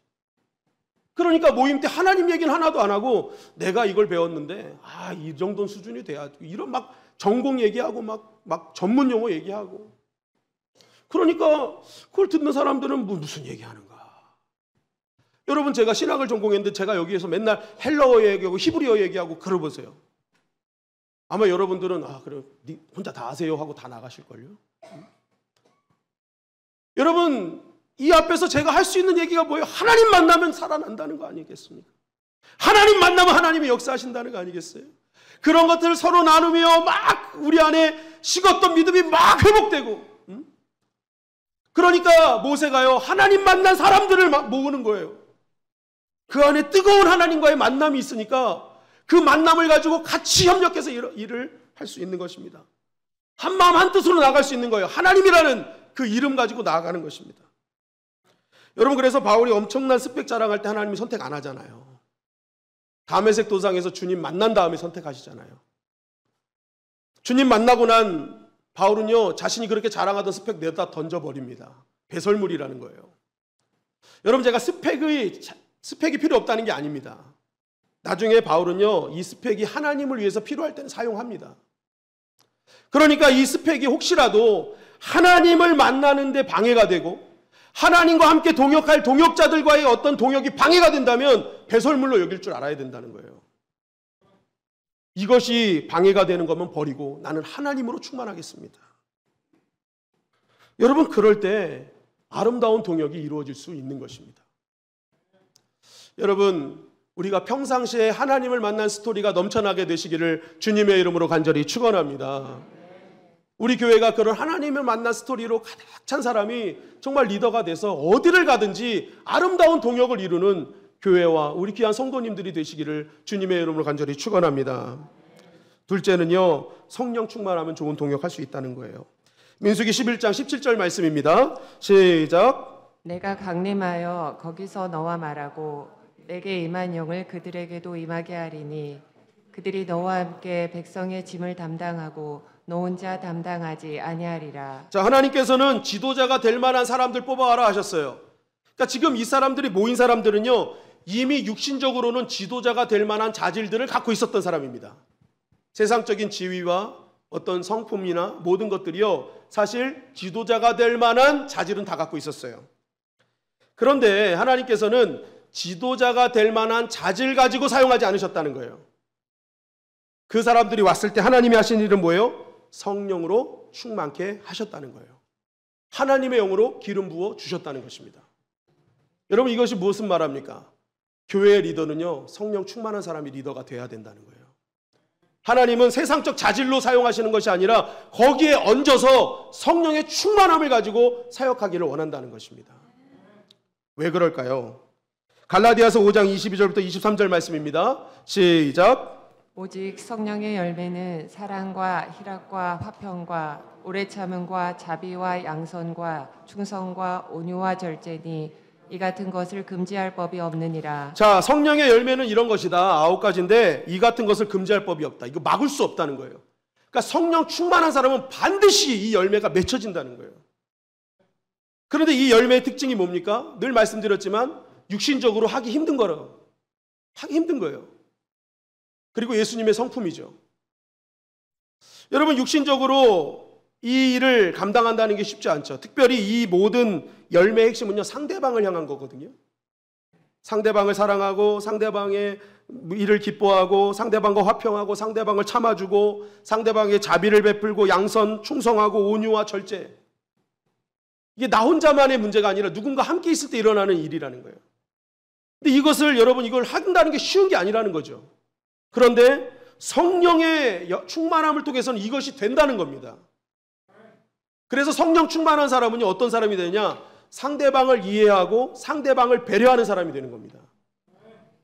그러니까 모임 때 하나님 얘기는 하나도 안 하고 내가 이걸 배웠는데 이 정도는 수준이 돼야지. 이런 막 전공 얘기하고 막 전문 용어 얘기하고. 그러니까 그걸 듣는 사람들은 무슨 얘기하는가. 여러분, 제가 신학을 전공했는데 제가 여기에서 맨날 헬라어 얘기하고 히브리어 얘기하고 그러보세요. 아마 여러분들은 그래 혼자 다 아세요 하고 다 나가실걸요. 여러분, 이 앞에서 제가 할 수 있는 얘기가 뭐예요? 하나님 만나면 살아난다는 거 아니겠습니까? 하나님 만나면 하나님이 역사하신다는 거 아니겠어요? 그런 것들을 서로 나누며 막 우리 안에 식었던 믿음이 막 회복되고, 그러니까 모세가요, 하나님 만난 사람들을 막 모으는 거예요. 그 안에 뜨거운 하나님과의 만남이 있으니까 그 만남을 가지고 같이 협력해서 일을 할 수 있는 것입니다. 한 마음 한 뜻으로 나아갈 수 있는 거예요. 하나님이라는 그 이름 가지고 나아가는 것입니다. 여러분, 그래서 바울이 엄청난 스펙 자랑할 때 하나님이 선택 안 하잖아요. 다메섹 도상에서 주님 만난 다음에 선택하시잖아요. 주님 만나고 난 바울은요, 자신이 그렇게 자랑하던 스펙 내다 던져버립니다. 배설물이라는 거예요. 여러분, 제가 스펙이 필요 없다는 게 아닙니다. 나중에 바울은요, 이 스펙이 하나님을 위해서 필요할 때는 사용합니다. 그러니까 이 스펙이 혹시라도 하나님을 만나는데 방해가 되고 하나님과 함께 동역할 동역자들과의 어떤 동역이 방해가 된다면 배설물로 여길 줄 알아야 된다는 거예요. 이것이 방해가 되는 거면 버리고 나는 하나님으로 충만하겠습니다. 여러분, 그럴 때 아름다운 동역이 이루어질 수 있는 것입니다. 여러분, 우리가 평상시에 하나님을 만난 스토리가 넘쳐나게 되시기를 주님의 이름으로 간절히 축원합니다. 우리 교회가 그런 하나님을 만난 스토리로 가득 찬 사람이 정말 리더가 돼서 어디를 가든지 아름다운 동역을 이루는 교회와 우리 귀한 성도님들이 되시기를 주님의 이름으로 간절히 축원합니다. 둘째는요, 성령 충만하면 좋은 동역할 수 있다는 거예요. 민수기 11장 17절 말씀입니다. 시작. 내가 강림하여 거기서 너와 말하고 내게 임한 영을 그들에게도 임하게 하리니 그들이 너와 함께 백성의 짐을 담당하고 너 혼자 담당하지 아니하리라. 자, 하나님께서는 지도자가 될 만한 사람들 뽑아와라 하셨어요. 그러니까 지금 이 사람들이 모인 사람들은요, 이미 육신적으로는 지도자가 될 만한 자질들을 갖고 있었던 사람입니다. 세상적인 지위와 어떤 성품이나 모든 것들이요, 사실 지도자가 될 만한 자질은 다 갖고 있었어요. 그런데 하나님께서는 지도자가 될 만한 자질 가지고 사용하지 않으셨다는 거예요. 그 사람들이 왔을 때 하나님이 하신 일은 뭐예요? 성령으로 충만케 하셨다는 거예요. 하나님의 영으로 기름 부어 주셨다는 것입니다. 여러분, 이것이 무엇을 말합니까? 교회의 리더는요, 성령 충만한 사람이 리더가 돼야 된다는 거예요. 하나님은 세상적 자질로 사용하시는 것이 아니라 거기에 얹어서 성령의 충만함을 가지고 사역하기를 원한다는 것입니다. 왜 그럴까요? 갈라디아서 5장 22절부터 23절 말씀입니다. 시작. 오직 성령의 열매는 사랑과 희락과 화평과 오래 참음과 자비와 양선과 충성과 온유와 절제니 이 같은 것을 금지할 법이 없느니라. 자, 성령의 열매는 이런 것이다. 9가지인데 이 같은 것을 금지할 법이 없다. 이거 막을 수 없다는 거예요. 그러니까 성령 충만한 사람은 반드시 이 열매가 맺혀진다는 거예요. 그런데 이 열매의 특징이 뭡니까? 늘 말씀드렸지만 육신적으로 하기 힘든 거라고. 하기 힘든 거예요. 그리고 예수님의 성품이죠. 여러분, 육신적으로 이 일을 감당한다는 게 쉽지 않죠. 특별히 이 모든 열매의 핵심은요, 상대방을 향한 거거든요. 상대방을 사랑하고 상대방의 일을 기뻐하고 상대방과 화평하고 상대방을 참아주고 상대방의 자비를 베풀고 양선, 충성하고 온유와 절제. 이게 나 혼자만의 문제가 아니라 누군가 함께 있을 때 일어나는 일이라는 거예요. 근데 이것을 여러분 이걸 한다는 게 쉬운 게 아니라는 거죠. 그런데 성령의 충만함을 통해서는 이것이 된다는 겁니다. 그래서 성령 충만한 사람은요, 어떤 사람이 되냐? 상대방을 이해하고 상대방을 배려하는 사람이 되는 겁니다.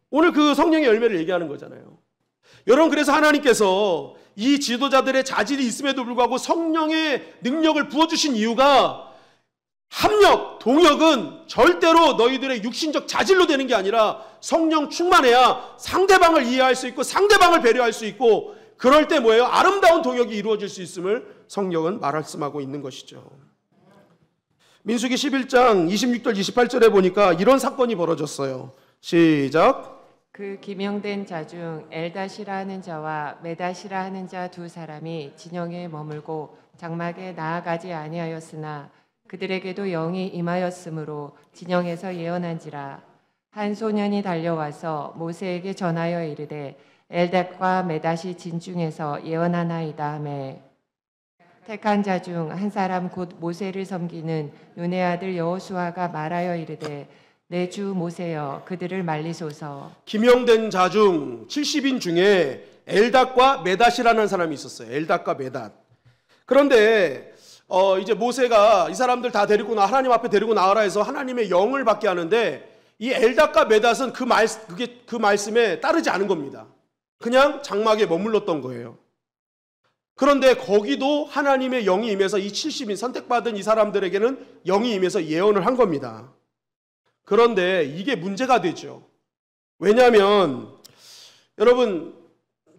오늘 그 성령의 열매를 얘기하는 거잖아요. 여러분, 그래서 하나님께서 이 지도자들의 자질이 있음에도 불구하고 성령의 능력을 부어주신 이유가 합력, 동역은 절대로 너희들의 육신적 자질로 되는 게 아니라 성령 충만해야 상대방을 이해할 수 있고 상대방을 배려할 수 있고 그럴 때 뭐예요? 아름다운 동역이 이루어질 수 있음을 성령은 말씀하고 있는 것이죠. 민수기 11장 26절 28절에 보니까 이런 사건이 벌어졌어요. 시작. 그 기명된 자 중 엘다시라 하는 자와 메다시라 하는 자 두 사람이 진영에 머물고 장막에 나아가지 아니하였으나 그들에게도 영이 임하였으므로 진영에서 예언한지라. 한 소년이 달려와서 모세에게 전하여 이르되 엘닷과 메닷이 진중에서 예언하나이다 하매 택한 자 중 한 사람 곧 모세를 섬기는 눈의 아들 여호수아가 말하여 이르되 내 주 모세여 그들을 말리소서. 기명된 자 중 70인 중에 엘닷과 메닷이라는 사람이 있었어요. 엘닷과 메닷. 그런데 이제 모세가 이 사람들 다 데리고 하나님 앞에 데리고 나와라 해서 하나님의 영을 받게 하는데 이 엘닷과 메닷은 그 말씀에 따르지 않은 겁니다. 그냥 장막에 머물렀던 거예요. 그런데 거기도 하나님의 영이 임해서 이 70인 선택받은 이 사람들에게는 영이 임해서 예언을 한 겁니다. 그런데 이게 문제가 되죠. 왜냐하면 여러분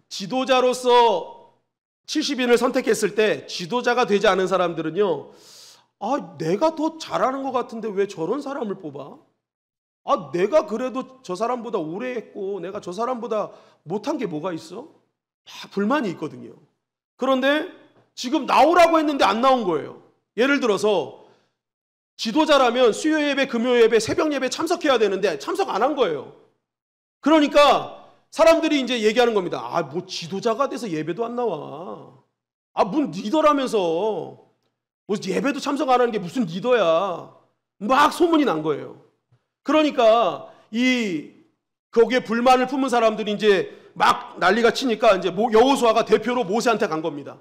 지도자로서 70인을 선택했을 때 지도자가 되지 않은 사람들은요, 내가 더 잘하는 것 같은데 왜 저런 사람을 뽑아? 내가 그래도 저 사람보다 오래 했고 내가 저 사람보다 못한 게 뭐가 있어? 다 불만이 있거든요. 그런데 지금 나오라고 했는데 안 나온 거예요. 예를 들어서 지도자라면 수요 예배, 금요 예배, 새벽 예배 참석해야 되는데 참석 안 한 거예요. 그러니까 사람들이 이제 얘기하는 겁니다. 뭐 지도자가 돼서 예배도 안 나와. 뭔 리더라면서 뭐 예배도 참석 안 하는 게 무슨 리더야. 막 소문이 난 거예요. 그러니까 거기에 불만을 품은 사람들이 이제 막 난리가 치니까 이제 여호수아가 대표로 모세한테 간 겁니다.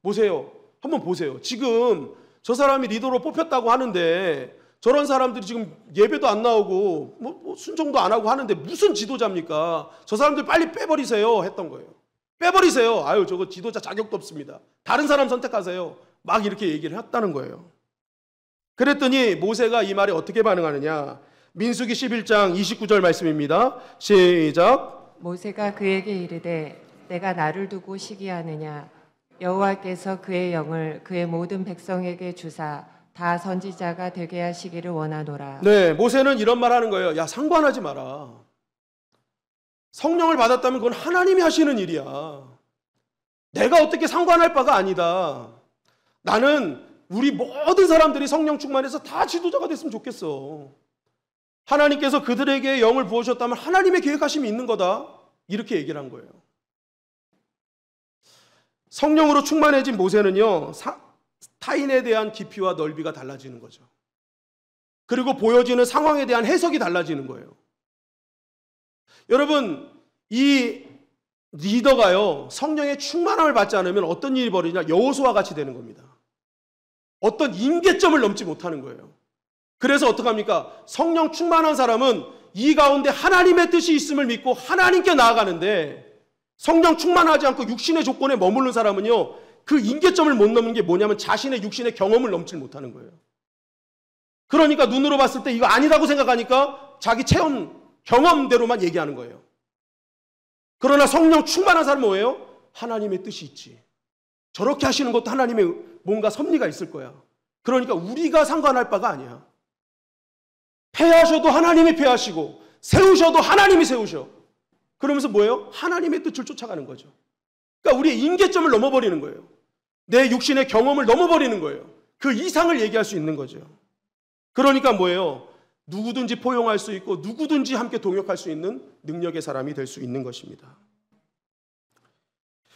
모세요. 한번 보세요. 지금 저 사람이 리더로 뽑혔다고 하는데 저런 사람들이 지금 예배도 안 나오고 뭐 순종도 안 하고 하는데 무슨 지도자입니까? 저 사람들 빨리 빼버리세요 했던 거예요. 빼버리세요. 저거 지도자 자격도 없습니다. 다른 사람 선택하세요. 막 이렇게 얘기를 했다는 거예요. 그랬더니 모세가 이 말에 어떻게 반응하느냐. 민수기 11장 29절 말씀입니다. 시작. 모세가 그에게 이르되 내가 나를 두고 시기하느냐. 여호와께서 그의 영을 그의 모든 백성에게 주사 다 선지자가 되게 하시기를 원하노라. 네, 모세는 이런 말 하는 거예요. 야, 상관하지 마라. 성령을 받았다면 그건 하나님이 하시는 일이야. 내가 어떻게 상관할 바가 아니다. 나는 우리 모든 사람들이 성령 충만해서 다 지도자가 됐으면 좋겠어. 하나님께서 그들에게 영을 부어주셨다면 하나님의 계획하심이 있는 거다. 이렇게 얘기를 한 거예요. 성령으로 충만해진 모세는요, 타인에 대한 깊이와 넓이가 달라지는 거죠. 그리고 보여지는 상황에 대한 해석이 달라지는 거예요. 여러분, 이 리더가요, 성령의 충만함을 받지 않으면 어떤 일이 벌어지냐? 여호수아와 같이 되는 겁니다. 어떤 임계점을 넘지 못하는 거예요. 그래서 어떡합니까? 성령 충만한 사람은 이 가운데 하나님의 뜻이 있음을 믿고 하나님께 나아가는데, 성령 충만하지 않고 육신의 조건에 머무르는 사람은요, 그 임계점을 못 넘는 게 뭐냐면 자신의 육신의 경험을 넘지 못하는 거예요. 그러니까 눈으로 봤을 때 이거 아니라고 생각하니까 자기 체험, 경험대로만 얘기하는 거예요. 그러나 성령 충만한 사람은 뭐예요? 하나님의 뜻이 있지. 저렇게 하시는 것도 하나님의 뭔가 섭리가 있을 거야. 그러니까 우리가 상관할 바가 아니야. 패하셔도 하나님이 패하시고 세우셔도 하나님이 세우셔. 그러면서 뭐예요? 하나님의 뜻을 쫓아가는 거죠. 그러니까 우리의 임계점을 넘어버리는 거예요. 내 육신의 경험을 넘어버리는 거예요. 그 이상을 얘기할 수 있는 거죠. 그러니까 뭐예요? 누구든지 포용할 수 있고 누구든지 함께 동역할 수 있는 능력의 사람이 될 수 있는 것입니다.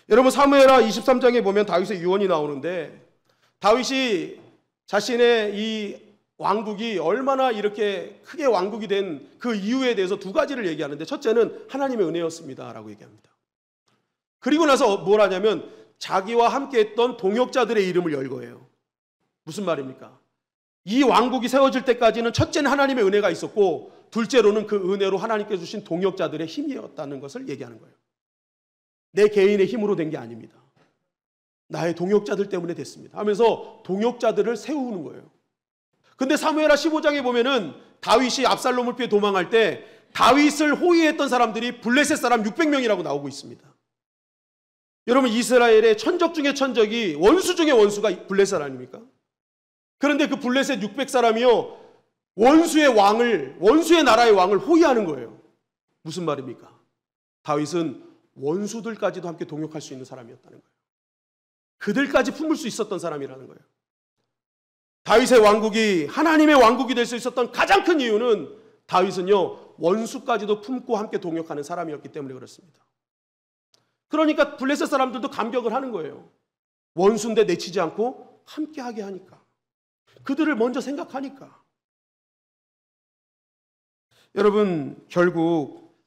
여러분 사무엘하 23장에 보면 다윗의 유언이 나오는데 다윗이 자신의 이 왕국이 얼마나 이렇게 크게 왕국이 된 그 이유에 대해서 두 가지를 얘기하는데 첫째는 하나님의 은혜였습니다 라고 얘기합니다. 그리고 나서 뭘 하냐면 자기와 함께 했던 동역자들의 이름을 열 거예요. 무슨 말입니까? 이 왕국이 세워질 때까지는 첫째는 하나님의 은혜가 있었고 둘째로는 그 은혜로 하나님께서 주신 동역자들의 힘이었다는 것을 얘기하는 거예요. 내 개인의 힘으로 된 게 아닙니다. 나의 동역자들 때문에 됐습니다 하면서 동역자들을 세우는 거예요. 근데 사무엘하 15장에 보면은 다윗이 압살롬을 피해 도망할 때 다윗을 호위했던 사람들이 블레셋 사람 600명이라고 나오고 있습니다. 여러분 이스라엘의 천적 중에 천적이 원수 중에 원수가 블레셋 아닙니까? 그런데 그 블레셋 600사람이요 원수의 나라의 왕을 호위하는 거예요. 무슨 말입니까? 다윗은 원수들까지도 함께 동역할 수 있는 사람이었다는 거예요. 그들까지 품을 수 있었던 사람이라는 거예요. 다윗의 왕국이 하나님의 왕국이 될 수 있었던 가장 큰 이유는 다윗은요 원수까지도 품고 함께 동역하는 사람이었기 때문에 그렇습니다. 그러니까 블레셋 사람들도 감격을 하는 거예요. 원수인데 내치지 않고 함께하게 하니까. 그들을 먼저 생각하니까. 여러분 결국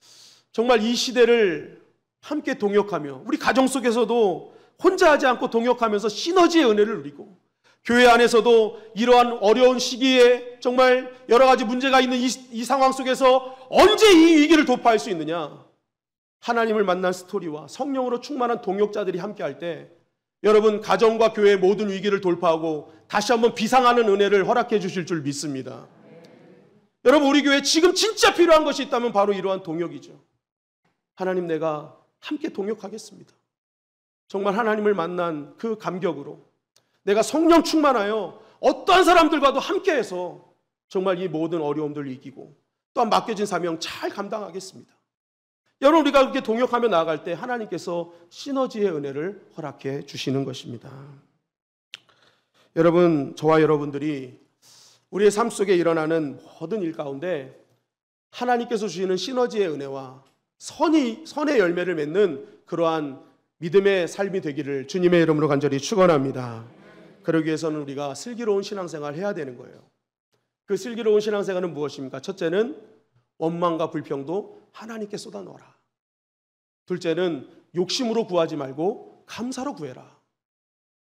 정말 이 시대를 함께 동역하며 우리 가정 속에서도 혼자 하지 않고 동역하면서 시너지의 은혜를 누리고 교회 안에서도 이러한 어려운 시기에 정말 여러 가지 문제가 있는 이 상황 속에서 언제 이 위기를 돌파할 수 있느냐? 하나님을 만난 스토리와 성령으로 충만한 동역자들이 함께할 때 여러분 가정과 교회의 모든 위기를 돌파하고 다시 한번 비상하는 은혜를 허락해 주실 줄 믿습니다. 여러분 우리 교회에 지금 진짜 필요한 것이 있다면 바로 이러한 동역이죠. 하나님 내가 함께 동역하겠습니다. 정말 하나님을 만난 그 감격으로 내가 성령 충만하여 어떠한 사람들과도 함께해서 정말 이 모든 어려움들을 이기고 또한 맡겨진 사명 잘 감당하겠습니다. 여러분 우리가 그렇게 동역하며 나아갈 때 하나님께서 시너지의 은혜를 허락해 주시는 것입니다. 여러분 저와 여러분들이 우리의 삶 속에 일어나는 모든 일 가운데 하나님께서 주시는 시너지의 은혜와 선의 열매를 맺는 그러한 믿음의 삶이 되기를 주님의 이름으로 간절히 축원합니다. 그러기 위해서는 우리가 슬기로운 신앙생활을 해야 되는 거예요. 그 슬기로운 신앙생활은 무엇입니까? 첫째는 원망과 불평도 하나님께 쏟아넣어라. 둘째는 욕심으로 구하지 말고 감사로 구해라.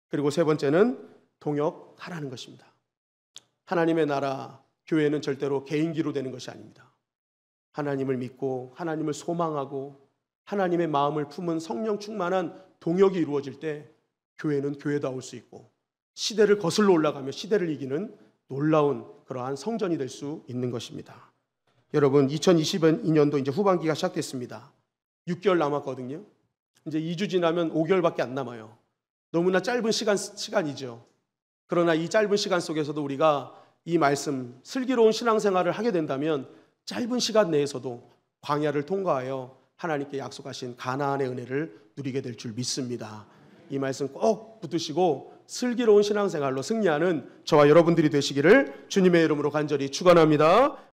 그리고 세 번째는 동역하라는 것입니다. 하나님의 나라, 교회는 절대로 개인기로 되는 것이 아닙니다. 하나님을 믿고 하나님을 소망하고 하나님의 마음을 품은 성령 충만한 동역이 이루어질 때 교회는 교회다울 수 있고 시대를 거슬러 올라가며 시대를 이기는 놀라운 그러한 성전이 될 수 있는 것입니다. 여러분 2022년도 이제 후반기가 시작됐습니다. 6개월 남았거든요. 이제 2주 지나면 5개월밖에 안 남아요. 너무나 짧은 시간이죠. 그러나 이 짧은 시간 속에서도 우리가 이 말씀 슬기로운 신앙생활을 하게 된다면 짧은 시간 내에서도 광야를 통과하여 하나님께 약속하신 가나안의 은혜를 누리게 될 줄 믿습니다. 이 말씀 꼭 붙드시고 슬기로운 신앙생활로 승리하는 저와 여러분들이 되시기를 주님의 이름으로 간절히 축원합니다.